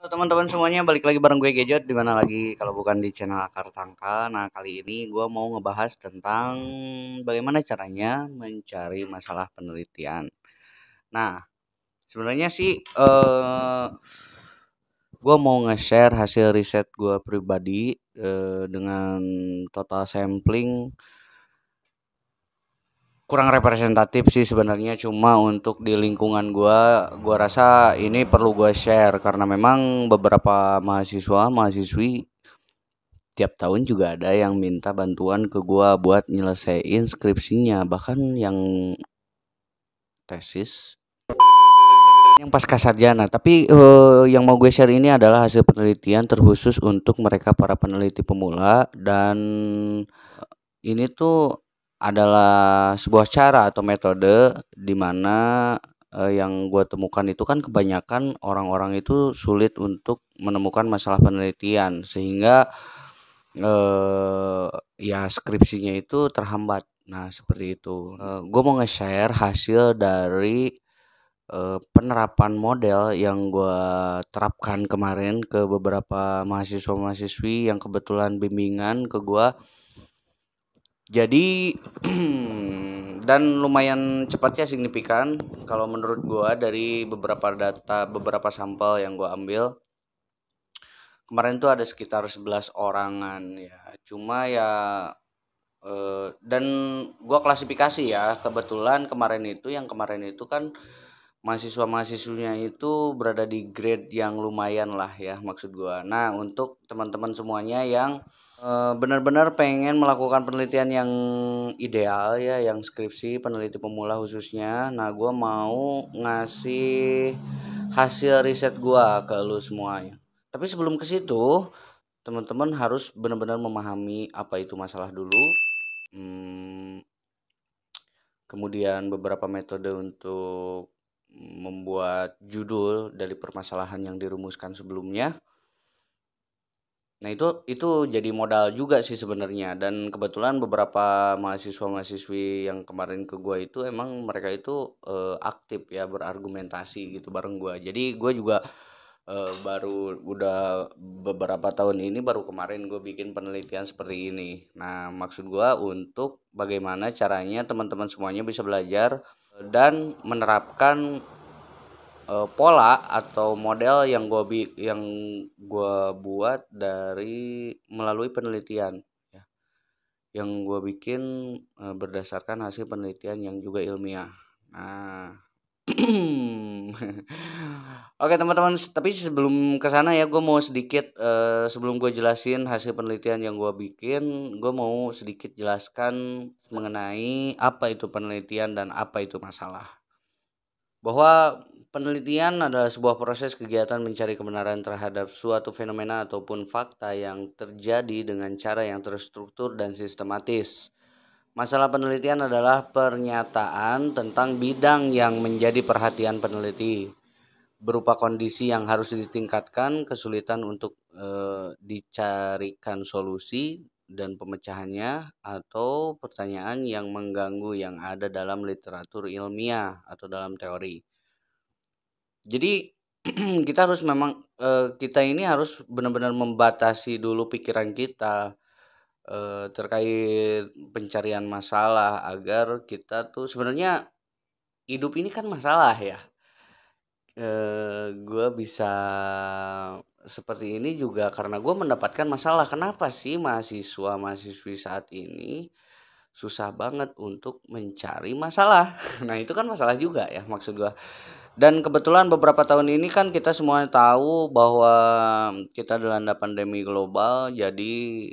Halo teman-teman semuanya, balik lagi bareng gue Gadget, dimana lagi kalau bukan di channel Akar Tangka. Nah, kali ini gue mau ngebahas tentang bagaimana caranya mencari masalah penelitian. Nah, sebenarnya sih gue mau nge-share hasil riset gue pribadi dengan total sampling kurang representatif sih sebenarnya, cuma untuk di lingkungan gua rasa ini perlu gua share karena memang beberapa mahasiswa mahasiswi tiap tahun juga ada yang minta bantuan ke gua buat nyelesain skripsinya, bahkan yang tesis yang pasca sarjana. Tapi yang mau gue share ini adalah hasil penelitian terkhusus untuk mereka para peneliti pemula, dan ini tuh adalah sebuah cara atau metode di mana yang gue temukan itu kan kebanyakan orang-orang itu sulit untuk menemukan masalah penelitian sehingga eh, ya skripsinya itu terhambat. Nah, seperti itu. Gue mau nge-share hasil dari penerapan model yang gue terapkan kemarin ke beberapa mahasiswa-mahasiswi yang kebetulan bimbingan ke gue. Jadi dan lumayan cepatnya signifikan kalau menurut gua dari beberapa data, beberapa sampel yang gua ambil. Kemarin tuh ada sekitar 11 orangan ya. Cuma ya dan gua klasifikasi ya. Kebetulan kemarin itu kan mahasiswa-mahasiswinya itu berada di grade yang lumayan lah ya maksud gua. Nah, untuk teman-teman semuanya yang benar-benar pengen melakukan penelitian yang ideal ya, yang skripsi peneliti pemula khususnya. Nah, gue mau ngasih hasil riset gue ke lu semuanya. Tapi sebelum ke situ, teman-teman harus benar-benar memahami apa itu masalah dulu. Hmm, kemudian beberapa metode untuk membuat judul dari permasalahan yang dirumuskan sebelumnya. Nah, itu jadi modal juga sih sebenarnya, dan kebetulan beberapa mahasiswa-mahasiswi yang kemarin ke gua itu emang mereka itu aktif ya berargumentasi gitu bareng gua. Jadi gua juga baru udah beberapa tahun ini baru kemarin gue bikin penelitian seperti ini. Nah, maksud gua untuk bagaimana caranya teman-teman semuanya bisa belajar dan menerapkan pola atau model yang gua buat dari melalui penelitian ya, yang gua bikin berdasarkan hasil penelitian yang juga ilmiah. Nah, oke teman-teman, tapi sebelum ke sana ya, gue mau sedikit sebelum gue jelasin hasil penelitian yang gue bikin, gue mau sedikit jelaskan mengenai apa itu penelitian dan apa itu masalah. Bahwa penelitian adalah sebuah proses kegiatan mencari kebenaran terhadap suatu fenomena ataupun fakta yang terjadi dengan cara yang terstruktur dan sistematis. Masalah penelitian adalah pernyataan tentang bidang yang menjadi perhatian peneliti, berupa kondisi yang harus ditingkatkan kesulitan untuk dicarikan solusi dan pemecahannya, atau pertanyaan yang mengganggu yang ada dalam literatur ilmiah atau dalam teori. Jadi kita harus memang kita ini harus benar-benar membatasi dulu pikiran kita terkait pencarian masalah, agar kita tuh sebenarnya hidup ini kan masalah ya. Gue bisa seperti ini juga karena gue mendapatkan masalah. Kenapa sih mahasiswa-mahasiswi saat ini susah banget untuk mencari masalah? Nah, itu kan masalah juga ya maksud gue. Dan kebetulan beberapa tahun ini kan kita semua tahu bahwa kita dilanda pandemi global, jadi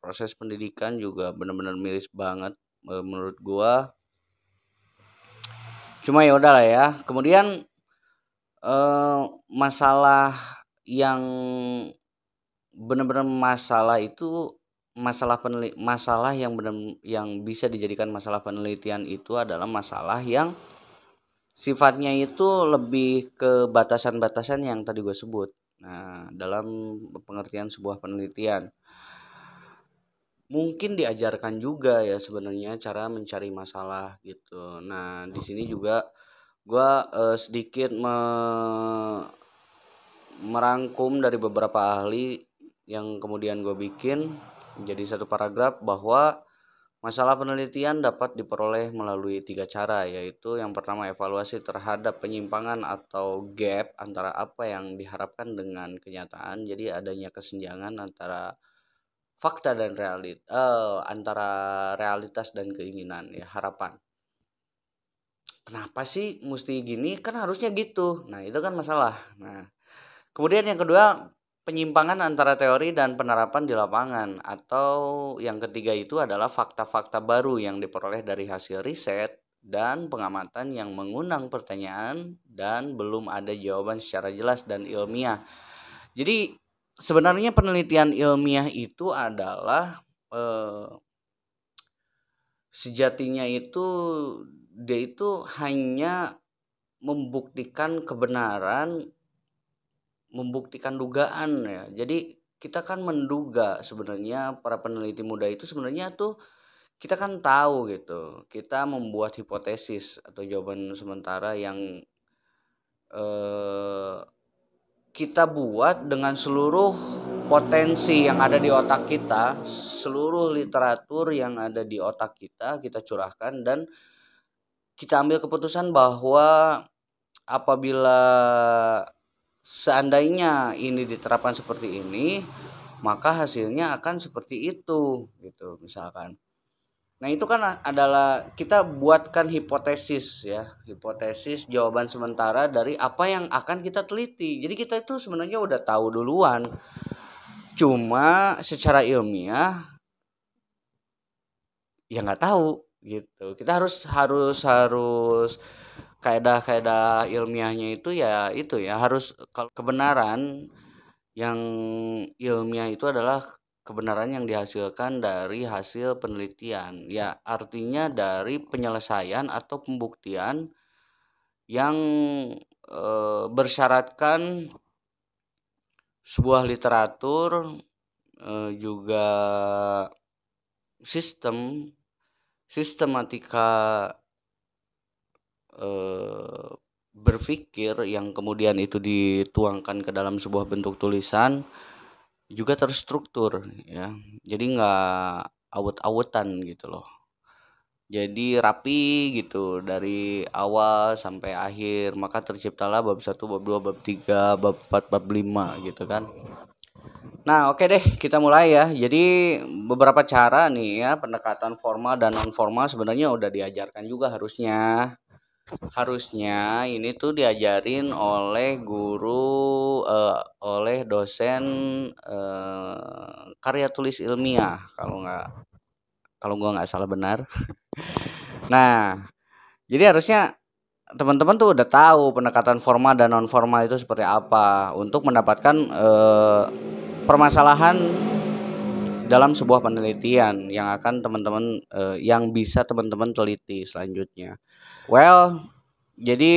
proses pendidikan juga benar-benar miris banget menurut gua. Cuma ya udahlah ya. Kemudian masalah yang benar-benar masalah itu masalah yang benar yang bisa dijadikan masalah penelitian itu adalah masalah yang sifatnya itu lebih ke batasan-batasan yang tadi gue sebut. Nah, dalam pengertian sebuah penelitian, mungkin diajarkan juga ya sebenarnya cara mencari masalah gitu. Nah, di sini juga gue sedikit merangkum dari beberapa ahli yang kemudian gue bikin jadi satu paragraf bahwa masalah penelitian dapat diperoleh melalui 3 cara, yaitu yang pertama evaluasi terhadap penyimpangan atau gap antara apa yang diharapkan dengan kenyataan. Jadi adanya kesenjangan antara fakta dan antara realitas dan keinginan, ya, harapan. Kenapa sih mesti gini? Kan harusnya gitu. Nah, itu kan masalah. Nah, kemudian yang kedua, penyimpangan antara teori dan penerapan di lapangan, atau yang ketiga itu adalah fakta-fakta baru yang diperoleh dari hasil riset dan pengamatan yang mengundang pertanyaan dan belum ada jawaban secara jelas dan ilmiah. Jadi sebenarnya penelitian ilmiah itu adalah sejatinya itu dia itu hanya membuktikan kebenaran, membuktikan dugaan, ya. Jadi kita kan menduga sebenarnya para peneliti muda itu sebenarnya tuh kita kan tahu gitu. Kita membuat hipotesis atau jawaban sementara yang eh, kita buat dengan seluruh potensi yang ada di otak kita, seluruh literatur yang ada di otak kita curahkan dan kita ambil keputusan bahwa apabila seandainya ini diterapkan seperti ini, maka hasilnya akan seperti itu gitu misalkan. Nah, itu kan adalah kita buatkan hipotesis, ya. Hipotesis jawaban sementara dari apa yang akan kita teliti. Jadi kita itu sebenarnya udah tahu duluan. Cuma secara ilmiah ya nggak tahu gitu. Kita harus kaedah-kaedah ilmiahnya itu ya harus, kalau kebenaran yang ilmiah itu adalah kebenaran yang dihasilkan dari hasil penelitian, ya artinya dari penyelesaian atau pembuktian yang bersyaratkan sebuah literatur, juga sistematika berpikir yang kemudian itu dituangkan ke dalam sebuah bentuk tulisan juga terstruktur, ya. Jadi nggak awut-awutan gitu loh. Jadi rapi gitu dari awal sampai akhir, maka terciptalah bab 1, bab 2, bab 3, bab 4, bab 5 gitu kan. Nah, oke deh, kita mulai ya. Jadi beberapa cara nih ya, pendekatan formal dan non formal sebenarnya udah diajarkan juga harusnya. Harusnya ini tuh diajarin oleh guru, oleh dosen karya tulis ilmiah kalau gua nggak salah benar. Nah, jadi harusnya teman-teman tuh udah tahu pendekatan formal dan non formal itu seperti apa untuk mendapatkan permasalahan dalam sebuah penelitian yang akan teman-teman yang bisa teman-teman teliti selanjutnya. Well, jadi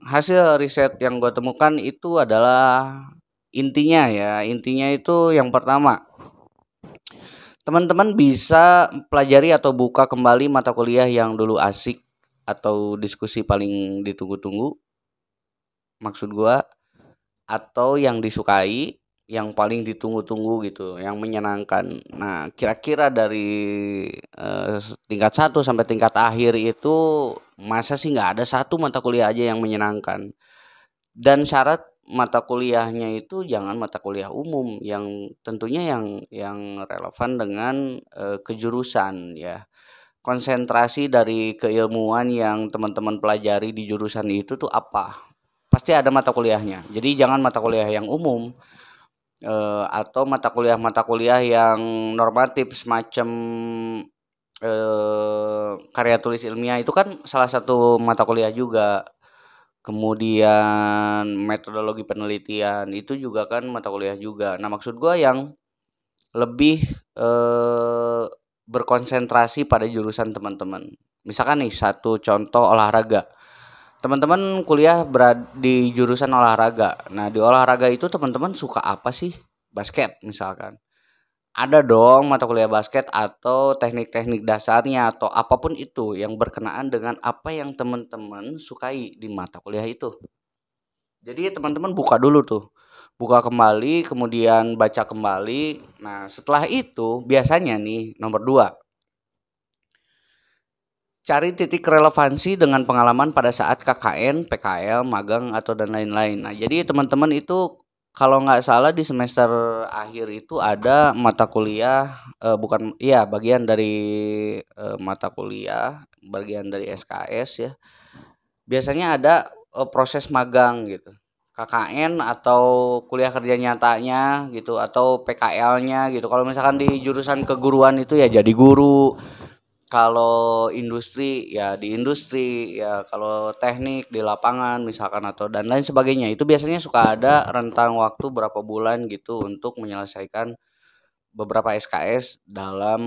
hasil riset yang gue temukan itu adalah intinya itu yang pertama, teman-teman bisa pelajari atau buka kembali mata kuliah yang dulu asik atau diskusi paling ditunggu-tunggu, maksud gue, atau yang disukai, yang paling ditunggu-tunggu gitu, yang menyenangkan. Nah, kira-kira dari tingkat 1 sampai tingkat akhir itu masa sih nggak ada satu mata kuliah aja yang menyenangkan. Dan syarat mata kuliahnya itu jangan mata kuliah umum yang tentunya yang relevan dengan kejurusan, ya. Konsentrasi dari keilmuan yang teman-teman pelajari di jurusan itu tuh apa? Pasti ada mata kuliahnya. Jadi jangan mata kuliah yang umum, atau mata kuliah yang normatif semacam karya tulis ilmiah itu kan salah satu mata kuliah juga. Kemudian metodologi penelitian itu juga kan mata kuliah juga. Nah, maksud gua yang lebih berkonsentrasi pada jurusan teman-teman. Misalkan nih satu contoh olahraga. Teman-teman kuliah di jurusan olahraga. Nah, di olahraga itu teman-teman suka apa sih? Basket misalkan. Ada dong mata kuliah basket atau teknik-teknik dasarnya atau apapun itu yang berkenaan dengan apa yang teman-teman sukai di mata kuliah itu. Jadi teman-teman buka dulu tuh buka kembali, kemudian baca kembali. Nah, setelah itu biasanya nih nomor 2, cari titik relevansi dengan pengalaman pada saat KKN, PKL, magang atau dan lain-lain. Nah, jadi teman-teman itu kalau nggak salah di semester akhir itu ada mata kuliah, bukan, iya bagian dari mata kuliah, bagian dari SKS ya. Biasanya ada proses magang gitu. KKN atau kuliah kerja nyatanya gitu atau PKL-nya gitu. Kalau misalkan di jurusan keguruan itu ya jadi guru, kalau industri ya di industri, ya kalau teknik di lapangan misalkan atau dan lain sebagainya. Itu biasanya suka ada rentang waktu berapa bulan gitu untuk menyelesaikan beberapa SKS dalam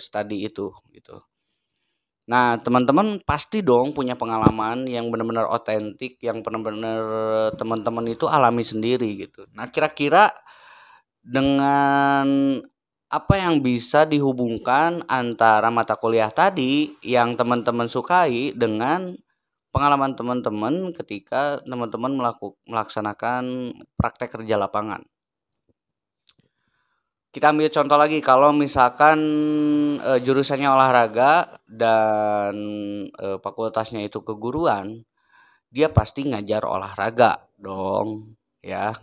studi itu gitu. Nah, teman-teman pasti dong punya pengalaman yang benar-benar otentik, yang benar-benar teman-teman itu alami sendiri gitu. Nah, kira-kira dengan apa yang bisa dihubungkan antara mata kuliah tadi yang teman-teman sukai dengan pengalaman teman-teman ketika teman-teman melaksanakan praktek kerja lapangan. Kita ambil contoh lagi, kalau misalkan jurusannya olahraga dan fakultasnya itu keguruan, dia pasti ngajar olahraga dong, ya.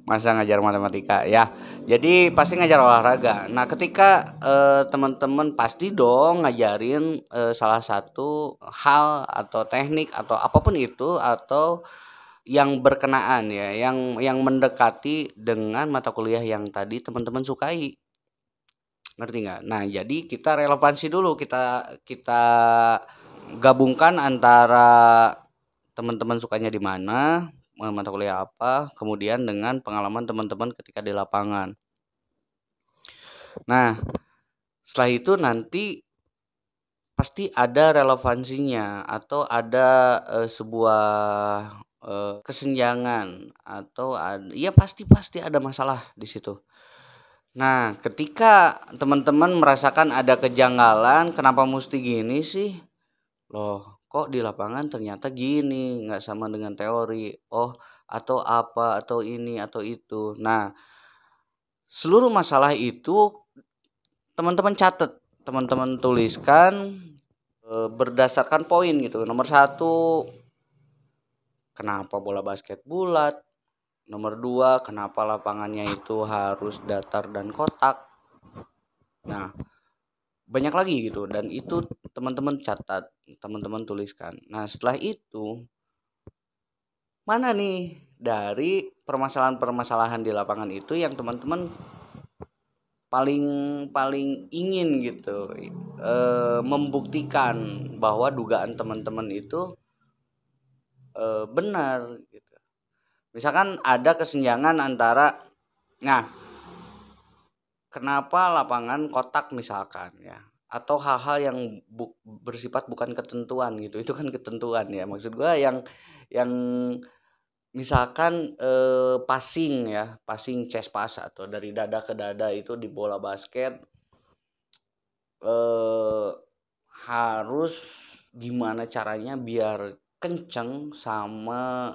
Masa ngajar matematika ya. Jadi pasti ngajar olahraga. Nah, ketika teman-teman pasti dong ngajarin salah satu hal atau teknik atau apapun itu atau yang berkenaan ya, yang mendekati dengan mata kuliah yang tadi teman-teman sukai. Ngerti nggak? Nah, jadi kita relevansi dulu, kita kita gabungkan antara teman-teman sukanya di mana, mata kuliah apa, kemudian dengan pengalaman teman-teman ketika di lapangan. Nah, setelah itu nanti pasti ada relevansinya atau ada sebuah kesenjangan atau ya pasti pasti ada masalah di situ. Nah, ketika teman-teman merasakan ada kejanggalan, kenapa mesti gini sih? Loh, kok di lapangan ternyata gini, nggak sama dengan teori. Oh, atau apa, atau ini, atau itu. Nah, seluruh masalah itu teman-teman catat, teman-teman tuliskan berdasarkan poin gitu. Nomor 1, kenapa bola basket bulat? Nomor 2, kenapa lapangannya itu harus datar dan kotak? Nah, banyak lagi gitu dan itu teman-teman catat, teman-teman tuliskan. Nah, setelah itu mana nih dari permasalahan-permasalahan di lapangan itu yang teman-teman paling paling ingin gitu membuktikan bahwa dugaan teman-teman itu benar gitu. Misalkan ada kesenjangan antara, nah, kenapa lapangan kotak misalkan ya, atau hal-hal yang bersifat bukan ketentuan gitu. Itu kan ketentuan ya. Maksud gua yang misalkan passing ya, passing chest pass atau dari dada ke dada itu di bola basket eh harus gimana caranya biar kenceng sama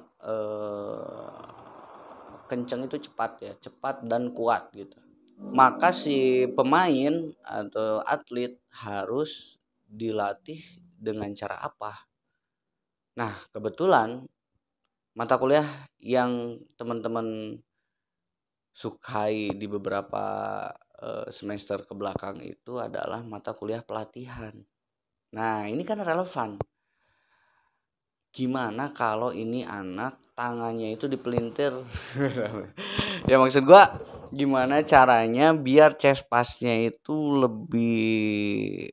kenceng itu cepat ya, cepat dan kuat gitu. Maka si pemain atau atlet harus dilatih dengan cara apa? Nah, kebetulan mata kuliah yang teman-teman sukai di beberapa semester ke belakang itu adalah mata kuliah pelatihan. Nah, ini kan relevan. Gimana kalau ini anak tangannya itu dipelintir? Ya maksud gua gimana caranya biar chest pass-nya itu lebih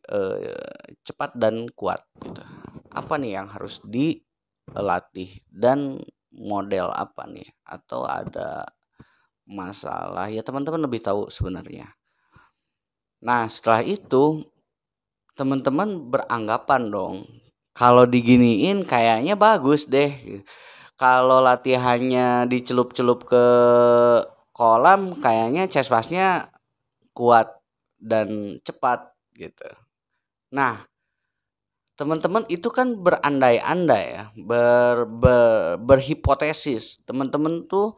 cepat dan kuat gitu. Apa nih yang harus dilatih dan model apa nih? Atau ada masalah ya teman-teman lebih tahu sebenarnya. Nah, setelah itu teman-teman beranggapan dong, kalau diginiin kayaknya bagus deh. Kalau latihannya dicelup-celup ke kolam, kayaknya chest pass-nya kuat dan cepat gitu. Nah, teman-teman itu kan berandai-andai ya, berhipotesis. Teman-teman tuh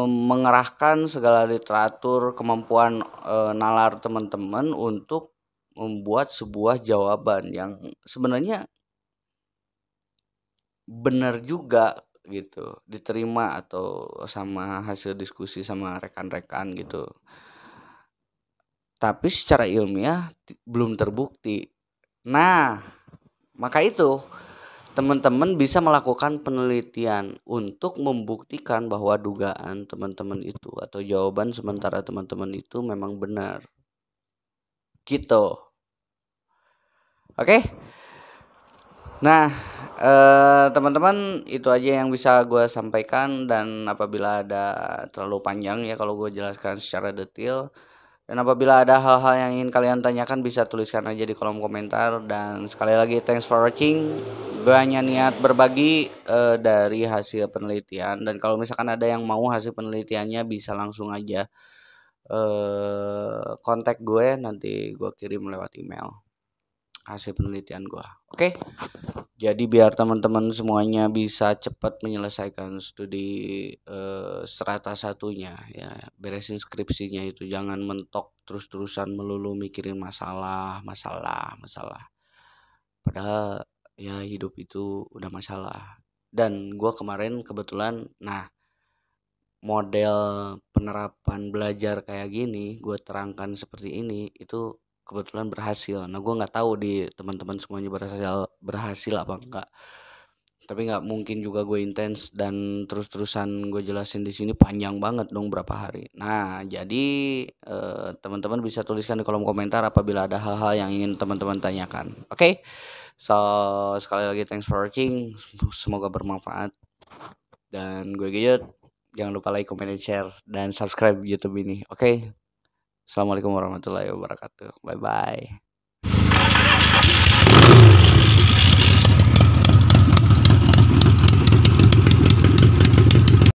mengerahkan segala literatur, kemampuan nalar teman-teman untuk membuat sebuah jawaban yang sebenarnya benar juga gitu, diterima atau sama hasil diskusi sama rekan-rekan gitu. Tapi secara ilmiah belum terbukti. Nah, maka itu teman-teman bisa melakukan penelitian untuk membuktikan bahwa dugaan teman-teman itu atau jawaban sementara teman-teman itu memang benar. Gitu. Oke? Nah, teman-teman itu aja yang bisa gue sampaikan, dan apabila ada terlalu panjang ya kalau gue jelaskan secara detail, dan apabila ada hal-hal yang ingin kalian tanyakan bisa tuliskan aja di kolom komentar. Dan sekali lagi thanks for watching. Gue hanya niat berbagi dari hasil penelitian, dan kalau misalkan ada yang mau hasil penelitiannya bisa langsung aja kontak gue, nanti gue kirim lewat email hasil penelitian gue. Oke? Jadi biar teman-teman semuanya bisa cepat menyelesaikan studi strata satunya ya, beresin skripsinya itu, jangan mentok terus-terusan melulu mikirin masalah. Padahal ya hidup itu udah masalah. Dan gue kemarin kebetulan, model penerapan belajar kayak gini gue terangkan seperti ini itu kebetulan berhasil. Nah gue nggak tahu di teman-teman semuanya berhasil apa enggak, tapi nggak mungkin juga gue intens dan terus-terusan gue jelasin di sini panjang banget dong berapa hari. Nah jadi teman-teman bisa tuliskan di kolom komentar apabila ada hal-hal yang ingin teman-teman tanyakan. Oke? So sekali lagi thanks for watching, semoga bermanfaat, dan gue Giyut. Jangan lupa like, comment, and share, dan subscribe YouTube ini. Oke? Assalamualaikum warahmatullahi wabarakatuh. Bye bye.